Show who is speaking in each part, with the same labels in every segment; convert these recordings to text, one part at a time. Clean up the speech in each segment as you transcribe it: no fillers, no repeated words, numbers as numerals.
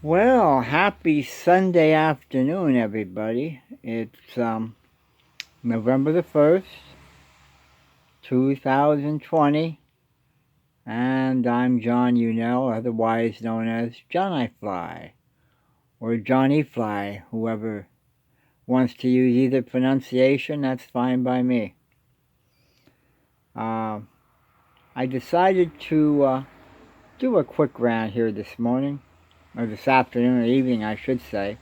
Speaker 1: Well, happy Sunday afternoon, everybody. It's November the 1st, 2020, and I'm John Unell, otherwise known as John I Fly, or Johnny Fly, whoever wants to use either pronunciation, that's fine by me. Uh, I decided to do a quick rant here this morning, or this afternoon or evening, I should say.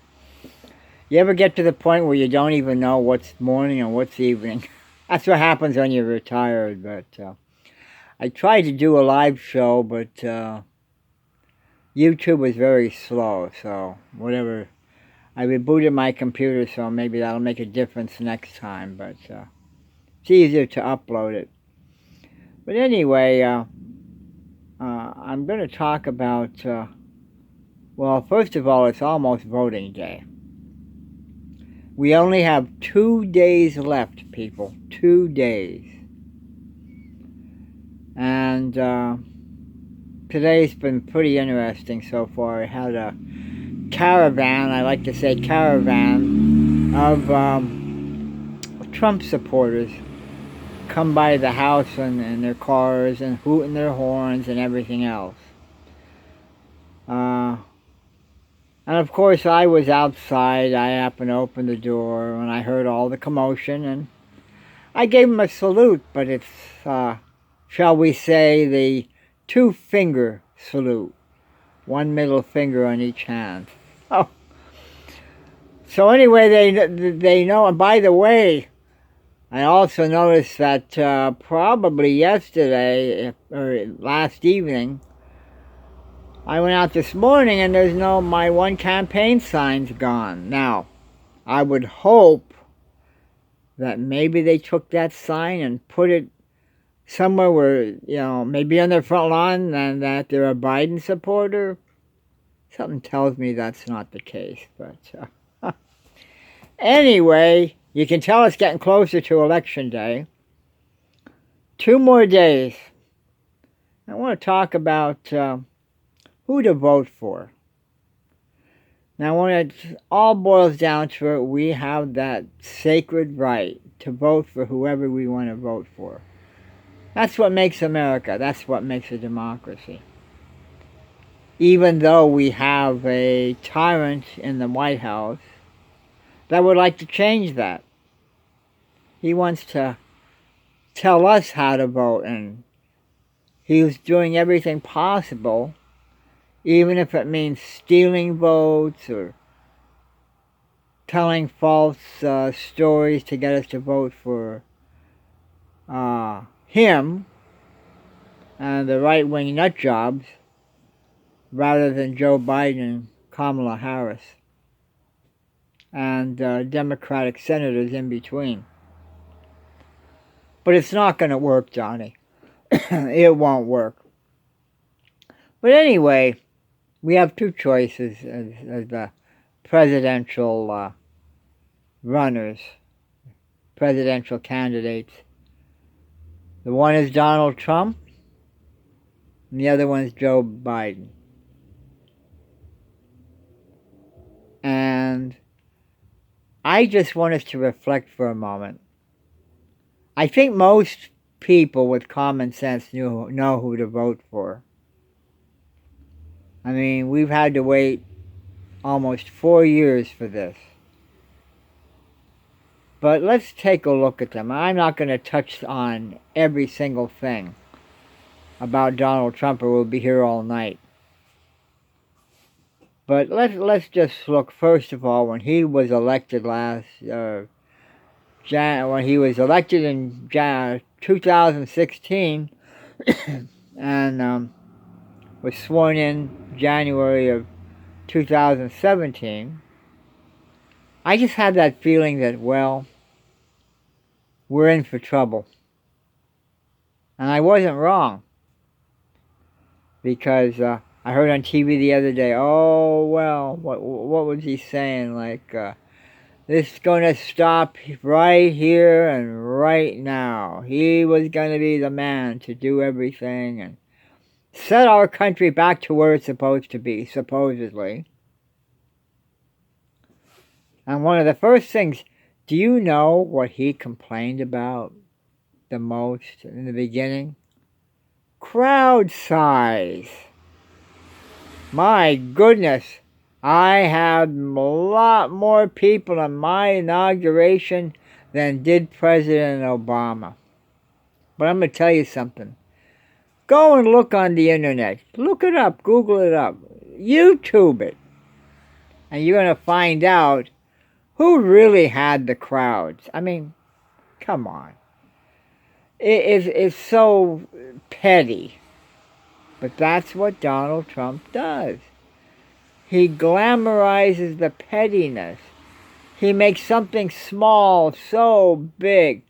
Speaker 1: You ever get to the point where you don't even know what's morning and what's evening? That's what happens when you're retired. But I tried to do a live show, but YouTube was very slow. So whatever, I rebooted my computer, so maybe that'll make a difference next time. But it's easier to upload it. But anyway, I'm going to talk about. Well, first of all, it's almost voting day. We only have 2 days left, people. 2 days. And today's been pretty interesting so far. I had a caravan, I like to say caravan, of Trump supporters come by the house in their cars and hooting their horns and everything else. And of course I was outside. I happened to open the door and I heard all the commotion and I gave them a salute, but it's, shall we say, the two-finger salute. One middle finger on each hand. Oh. So anyway, they know, and by the way, I also noticed that probably yesterday, or last evening, I went out this morning and there's my one campaign sign's gone. Now, I would hope that maybe they took that sign and put it somewhere where, maybe on their front lawn and that they're a Biden supporter. Something tells me that's not the case. But anyway, you can tell it's getting closer to Election Day. 2 more days. I want to talk about who to vote for. Now, when it all boils down to it, we have that sacred right to vote for whoever we want to vote for. That's what makes America. That's what makes a democracy. Even though we have a tyrant in the White House that would like to change that. He wants to tell us how to vote, and he's doing everything possible, even if it means stealing votes or telling false stories to get us to vote for him and the right-wing nut jobs rather than Joe Biden and Kamala Harris and Democratic senators in between. But it's not going to work, Johnny. It won't work. But anyway, we have two choices as the presidential runners, presidential candidates. The one is Donald Trump, and the other one is Joe Biden. And I just want us to reflect for a moment. I think most people with common sense know who to vote for. I mean, we've had to wait almost 4 years for this. But let's take a look at them. I'm not going to touch on every single thing about Donald Trump, or we'll be here all night. But let's just look, first of all, when he was elected when he was elected in 2016 and was sworn in January of 2017, I just had that feeling that, well, we're in for trouble. And I wasn't wrong. Because I heard on TV the other day, oh, well, what was he saying? Like, this is going to stop right here and right now. He was going to be the man to do everything and set our country back to where it's supposed to be, supposedly. And one of the first things, do you know what he complained about the most in the beginning? Crowd size. My goodness, I had a lot more people at my inauguration than did President Obama. But I'm going to tell you something. Go and look on the internet. Look it up. Google it up. YouTube it. And you're going to find out who really had the crowds. I mean, come on. It's so petty. But that's what Donald Trump does. He glamorizes the pettiness. He makes something small so big.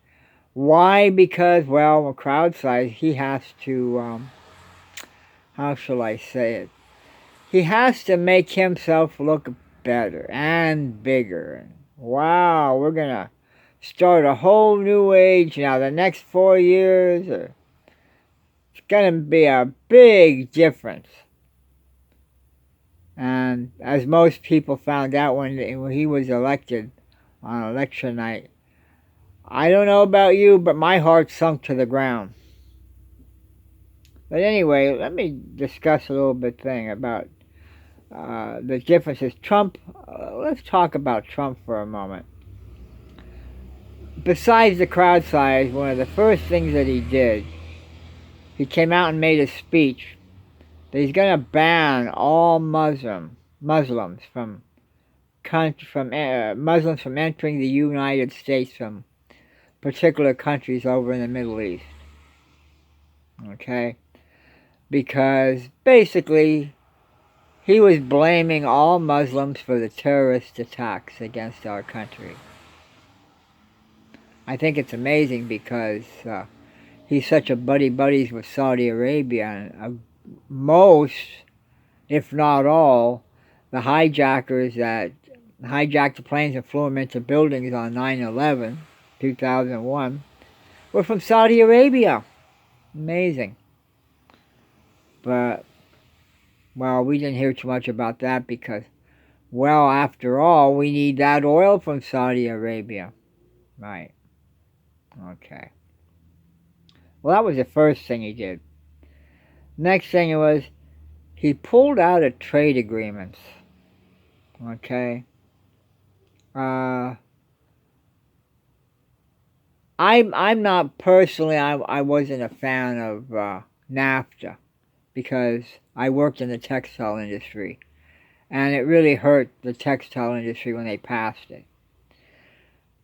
Speaker 1: Why? Because, well, a crowd size, he has to, how shall I say it? He has to make himself look better and bigger. Wow, we're going to start a whole new age now. The next 4 years, it's going to be a big difference. And as most people found out when he was elected on election night, I don't know about you, but my heart sunk to the ground. But anyway, let me discuss a little bit thing about the differences. Trump, let's talk about Trump for a moment. Besides the crowd size, one of the first things that he did, he came out and made a speech that he's going to ban all Muslims from Muslims from entering the United States from particular countries over in the Middle East. Okay? Because basically he was blaming all Muslims for the terrorist attacks against our country. I think it's amazing because he's such a buddies with Saudi Arabia, and most, if not all, the hijackers that hijacked the planes and flew them into buildings on 9/11, 2001, were from Saudi Arabia. Amazing. But, well, we didn't hear too much about that because, well, after all, we need that oil from Saudi Arabia. Right. Okay. Well, that was the first thing he did. Next thing it was, he pulled out of trade agreements. Okay. I'm not personally, I wasn't a fan of NAFTA because I worked in the textile industry, and it really hurt the textile industry when they passed it.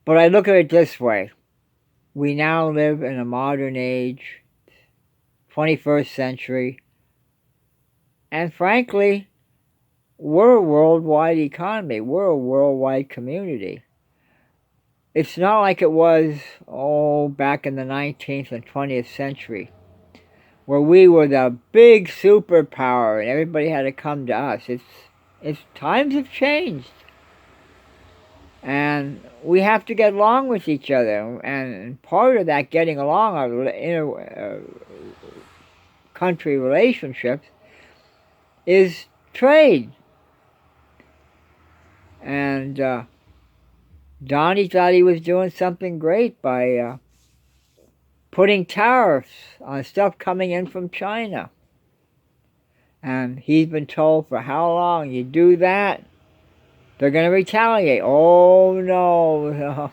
Speaker 1: But I look at it this way. We now live in a modern age, 21st century, and frankly, we're a worldwide economy. We're a worldwide community. It's not like it was, back in the 19th and 20th century, where we were the big superpower and everybody had to come to us. It's times have changed. And we have to get along with each other. And part of that getting along, our country relationships, is trade. And Donnie thought he was doing something great by putting tariffs on stuff coming in from China. And he's been told for how long, you do that, they're going to retaliate. Oh, no.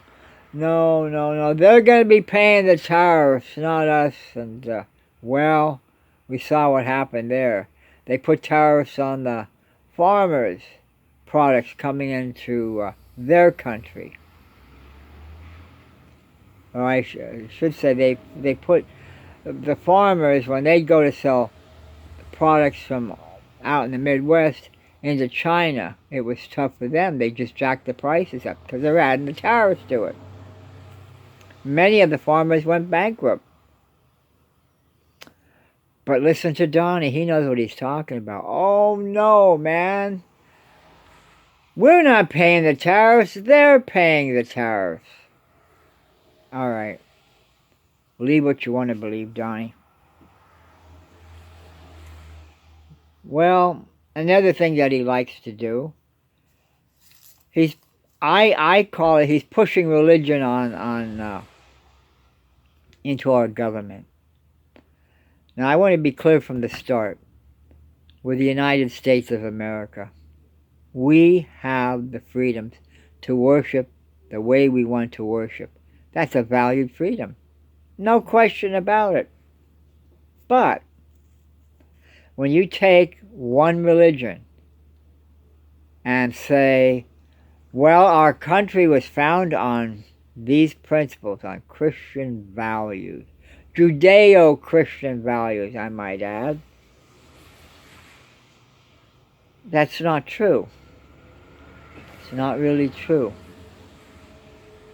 Speaker 1: They're going to be paying the tariffs, not us. And, well, we saw what happened there. They put tariffs on the farmers' products coming into their country. Or I should say they put the farmers, when they go to sell products from out in the Midwest into China, it was tough for them. They just jacked the prices up because they're adding the tariffs to it. Many of the farmers went bankrupt. But listen to Donnie. He knows what he's talking about. Oh, no, man. We're not paying the tariffs. They're paying the tariffs. All right. Believe what you want to believe, Donnie. Well, another thing that he likes to do, he's I call it, he's pushing religion on into our government. Now, I want to be clear from the start. With the United States of America, we have the freedoms to worship the way we want to worship. That's a valued freedom. No question about it. But when you take one religion and say, well, our country was founded on these principles, on Christian values, Judeo-Christian values, I might add, that's not true. It's not really true.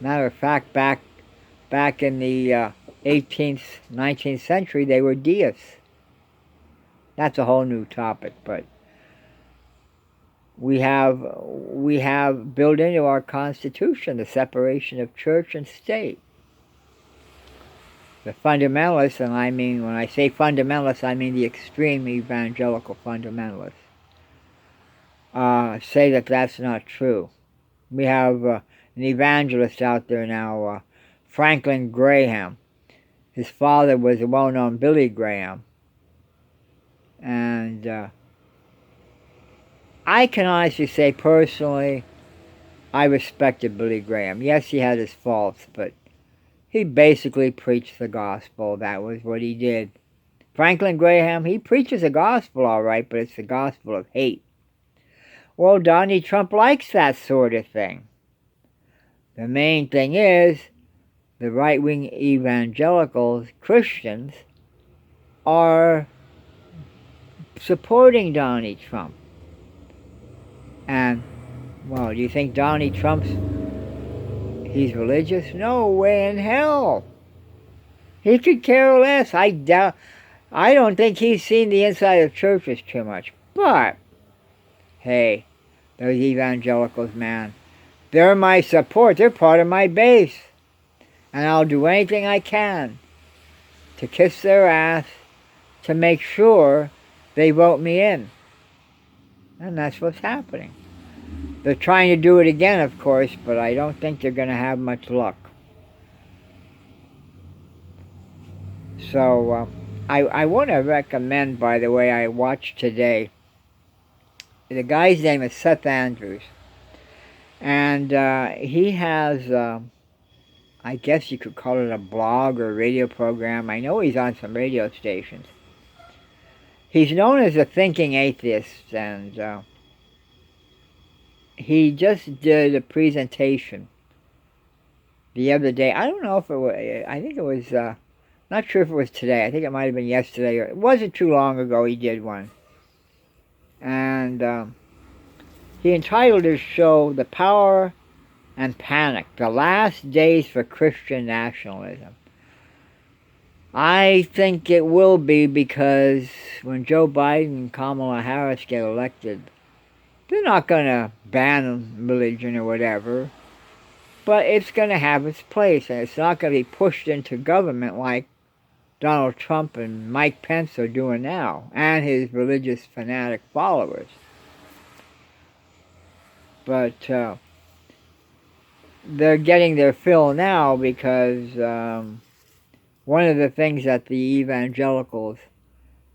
Speaker 1: Matter of fact, back in the 18th, 19th century, they were deists. That's a whole new topic, but we have built into our Constitution the separation of church and state. The fundamentalists, and I mean, when I say fundamentalists, I mean the extreme evangelical fundamentalists, say that that's not true. We have an evangelist out there now, Franklin Graham. His father was a well-known Billy Graham. And I can honestly say personally, I respected Billy Graham. Yes, he had his faults, but he basically preached the gospel. That was what he did. Franklin Graham, he preaches the gospel all right, but it's the gospel of hate. Well, Donald Trump likes that sort of thing. The main thing is, the right-wing evangelicals, Christians, are supporting Donald Trump. And, well, do you think Donald Trump's, he's religious? No way in hell. He could care less. I don't think he's seen the inside of churches too much. But, hey, those evangelicals, man, they're my support. They're part of my base. And I'll do anything I can to kiss their ass to make sure they vote me in. And that's what's happening. They're trying to do it again, of course, but I don't think they're going to have much luck. So, I want to recommend, by the way, I watched today. The guy's name is Seth Andrews. And he has, I guess you could call it a blog or a radio program. I know he's on some radio stations. He's known as a thinking atheist, and he just did a presentation the other day. I don't know if it was, I think it was, not sure if it was today. I think it might have been yesterday, or it wasn't too long ago he did one. And he entitled his show, The Power and Panic, The Last Days for Christian Nationalism. I think it will be, because when Joe Biden and Kamala Harris get elected, they're not going to ban religion or whatever, but it's going to have its place, and it's not going to be pushed into government like Donald Trump and Mike Pence are doing now, and his religious fanatic followers. But they're getting their fill now, because one of the things that the evangelicals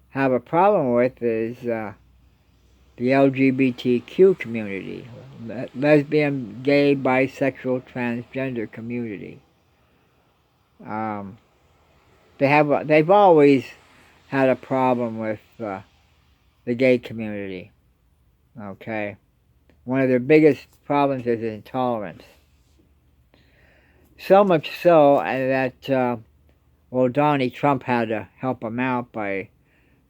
Speaker 1: have a problem with is the LGBTQ community, lesbian, gay, bisexual, transgender community. They've always had a problem with the gay community. Okay, one of their biggest problems is intolerance. So much so that well, Donald Trump had to help him out by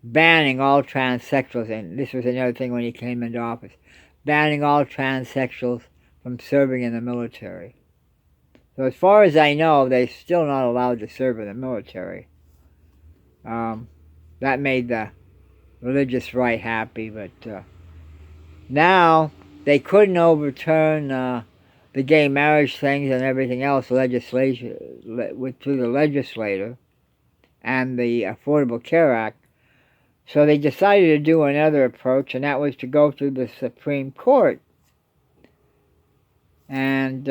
Speaker 1: banning all transsexuals, and this was another thing when he came into office, banning all transsexuals from serving in the military. So as far as I know, they're still not allowed to serve in the military. That made the religious right happy, but now they couldn't overturn the gay marriage things and everything else through the legislator and the Affordable Care Act. So they decided to do another approach, and that was to go through the Supreme Court. And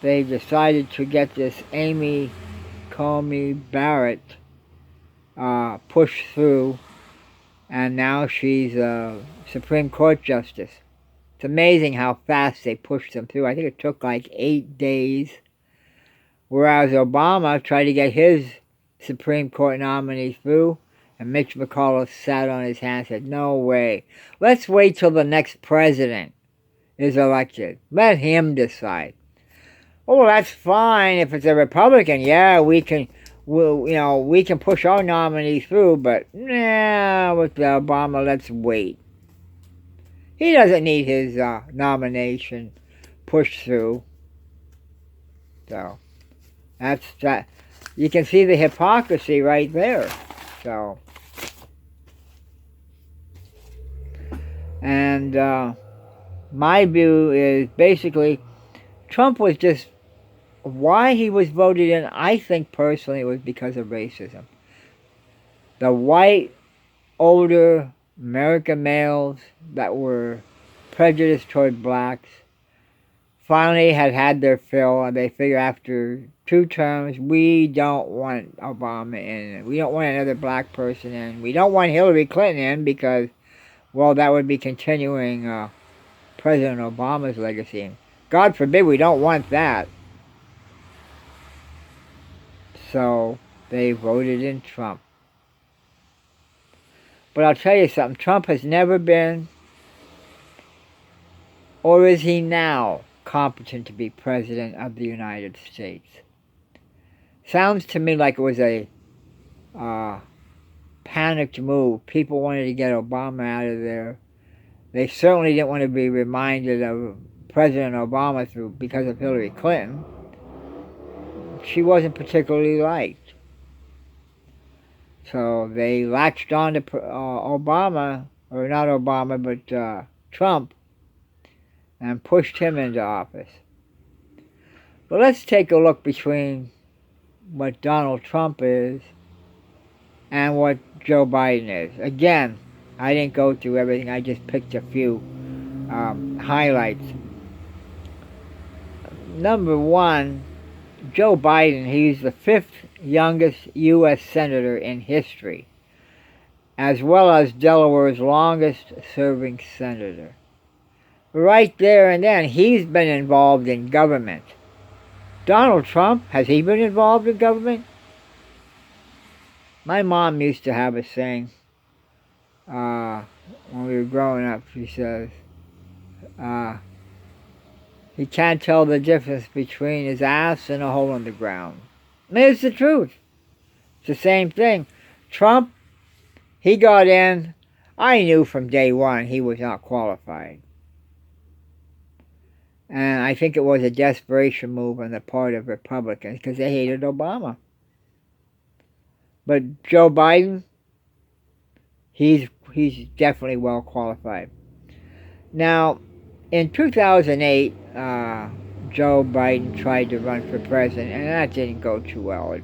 Speaker 1: they decided to get this Amy Coney Barrett pushed through, and now she's a Supreme Court justice. It's amazing how fast they pushed them through. I think it took like 8 days, whereas Obama tried to get his Supreme Court nominee through, and Mitch McConnell sat on his hands and said, no way. Let's wait till the next president is elected. Let him decide. Oh, well, that's fine if it's a Republican. Yeah, we can push our nominee through, but nah, with Obama, let's wait. He doesn't need his nomination pushed through. So, that's that. You can see the hypocrisy right there. So, and my view is basically Trump was just, why he was voted in, I think personally it was because of racism. The white, older American males that were prejudiced toward blacks finally had their fill, and they figure after 2 terms, we don't want Obama in. We don't want another black person in. We don't want Hillary Clinton in because, well, that would be continuing President Obama's legacy. God forbid we don't want that. So they voted in Trump. But I'll tell you something, Trump has never been, or is he now, competent to be President of the United States. Sounds to me like it was a panicked move. People wanted to get Obama out of there. They certainly didn't want to be reminded of President Obama because of Hillary Clinton. She wasn't particularly liked. So they latched on to Obama, or not Obama, but Trump, and pushed him into office. But let's take a look between what Donald Trump is and what Joe Biden is. Again, I didn't go through everything. I just picked a few highlights. Number one, Joe Biden, he's the 5th youngest U.S. senator in history, as well as Delaware's longest serving senator. Right there and then, he's been involved in government. Donald Trump, has he been involved in government? My mom used to have a saying when we were growing up. She says, he can't tell the difference between his ass and a hole in the ground. And it's the truth. It's the same thing. Trump, he got in. I knew from day one he was not qualified. And I think it was a desperation move on the part of Republicans because they hated Obama. But Joe Biden, he's definitely well qualified. Now, in 2008, Joe Biden tried to run for president, and that didn't go too well.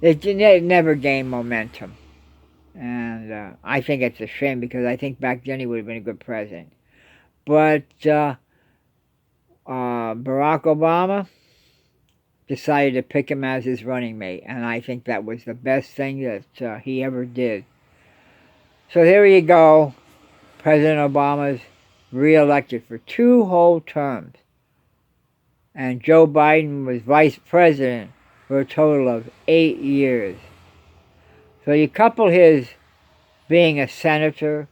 Speaker 1: It never gained momentum. And I think it's a shame because I think back then he would have been a good president. But Barack Obama decided to pick him as his running mate, and I think that was the best thing that he ever did. So there you go. President Obama's re-elected for 2 whole terms. And Joe Biden was vice president for a total of 8 years. So you couple his being a senator,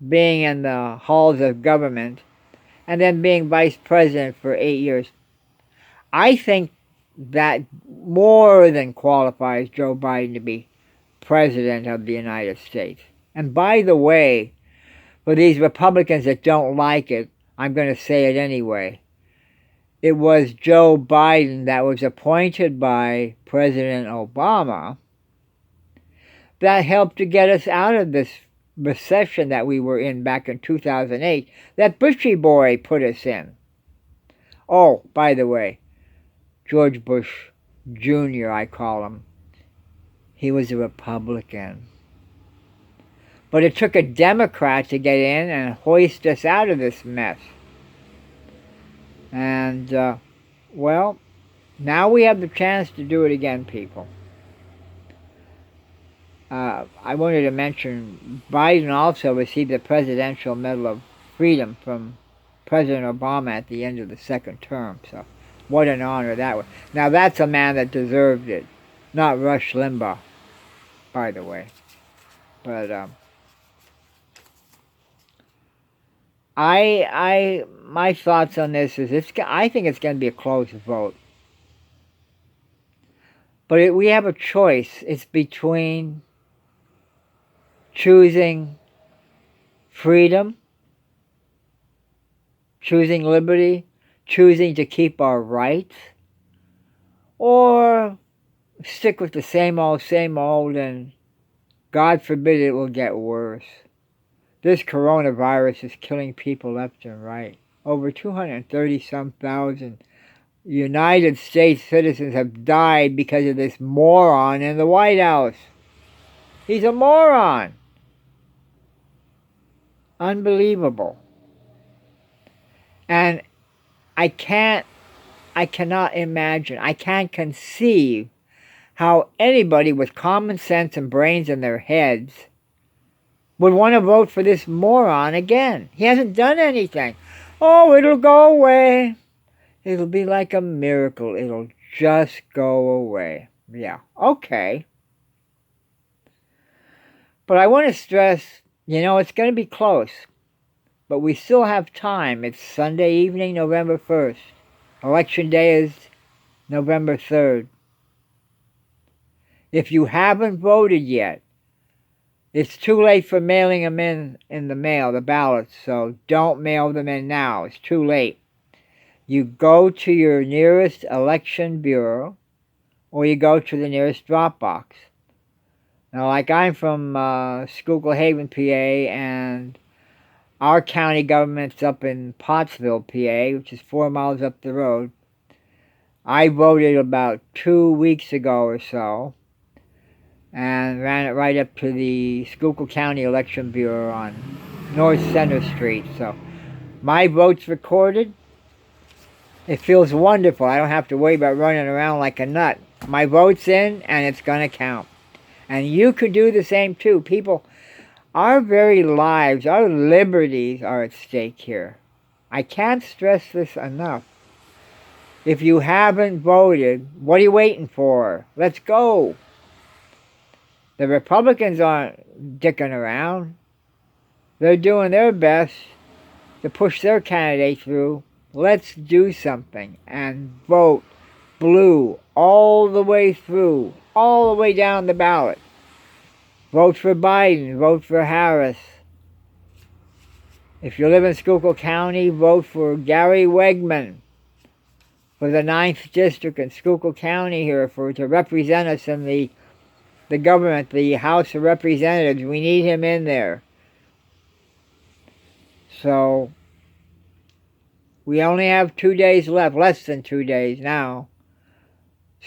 Speaker 1: being in the halls of government, and then being vice president for 8 years. I think that more than qualifies Joe Biden to be president of the United States. And by the way, for these Republicans that don't like it, I'm going to say it anyway. It was Joe Biden that was appointed by President Obama that helped to get us out of this recession that we were in back in 2008 that Bushy boy put us in. Oh, by the way, George Bush Jr., I call him, he was a Republican. But it took a Democrat to get in and hoist us out of this mess. And, well, now we have the chance to do it again, people. I wanted to mention Biden also received the Presidential Medal of Freedom from President Obama at the end of the second term. So what an honor that was. Now that's a man that deserved it. Not Rush Limbaugh, by the way. But my thoughts on this is I think it's going to be a close vote. But we have a choice. It's between choosing freedom, choosing liberty, choosing to keep our rights, or stick with the same old, and God forbid it will get worse. This coronavirus is killing people left and right. Over 230-some thousand United States citizens have died because of this moron in the White House. He's a moron. Unbelievable. And I cannot imagine, I can't conceive how anybody with common sense and brains in their heads would want to vote for this moron again. He hasn't done anything. Oh, it'll go away. It'll be like a miracle. It'll just go away. Yeah, okay. But I want to stress, it's going to be close. But we still have time. It's Sunday evening, November 1st. Election day is November 3rd. If you haven't voted yet, it's too late for mailing them in the mail, the ballots, so don't mail them in now. It's too late. You go to your nearest election bureau, or you go to the nearest drop box. Now, like I'm from Schuylkill Haven, PA, and our county government's up in Pottsville, PA, which is 4 miles up the road. I voted about 2 weeks ago or so, and ran it right up to the Schuylkill County Election Bureau on North Center Street. So my vote's recorded. It feels wonderful. I don't have to worry about running around like a nut. My vote's in, and it's going to count. And you could do the same too. People, our very lives, our liberties are at stake here. I can't stress this enough. If you haven't voted, what are you waiting for? Let's go. The Republicans aren't dicking around. They're doing their best to push their candidate through. Let's do something and vote blue all the way through, all the way down the ballot. Vote for Biden, vote for Harris. If you live in Schuylkill County, vote for Gary Wegman for the 9th District in Schuylkill County here to represent us in the government, the House of Representatives. We need him in there. So we only have 2 days left, less than 2 days now.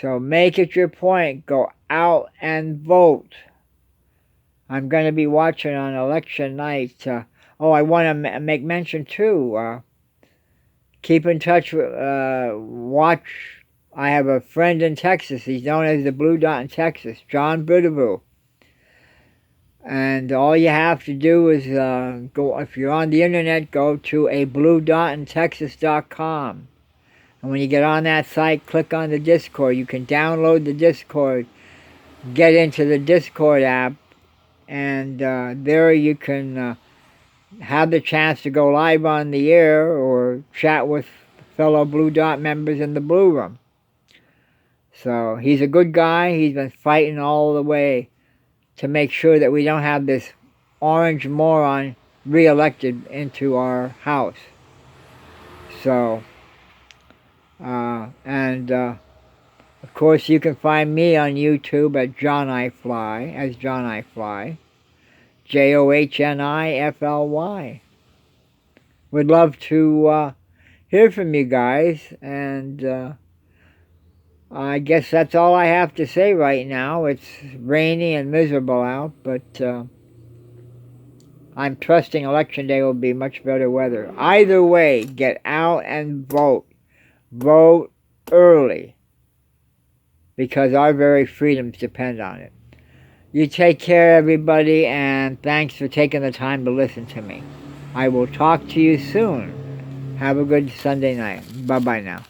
Speaker 1: So make it your point. Go out and vote. I'm going to be watching on election night. I want to make mention too. Keep in touch. Watch. I have a friend in Texas. He's known as the Blue Dot in Texas, John Bridevaux. And all you have to do is go, if you're on the internet, go to abluedotintexas.com. And when you get on that site, click on the Discord. You can download the Discord, get into the Discord app, and there you can have the chance to go live on the air or chat with fellow Blue Dot members in the Blue Room. So he's a good guy. He's been fighting all the way to make sure that we don't have this orange moron reelected into our house. So, of course you can find me on YouTube at John I Fly, as John I Fly. JOHNIFLY. Would love to hear from you guys, and I guess that's all I have to say right now. It's rainy and miserable out, but I'm trusting Election Day will be much better weather. Either way, get out and vote. Vote early, because our very freedoms depend on it. You take care, everybody, and thanks for taking the time to listen to me. I will talk to you soon. Have a good Sunday night. Bye-bye now.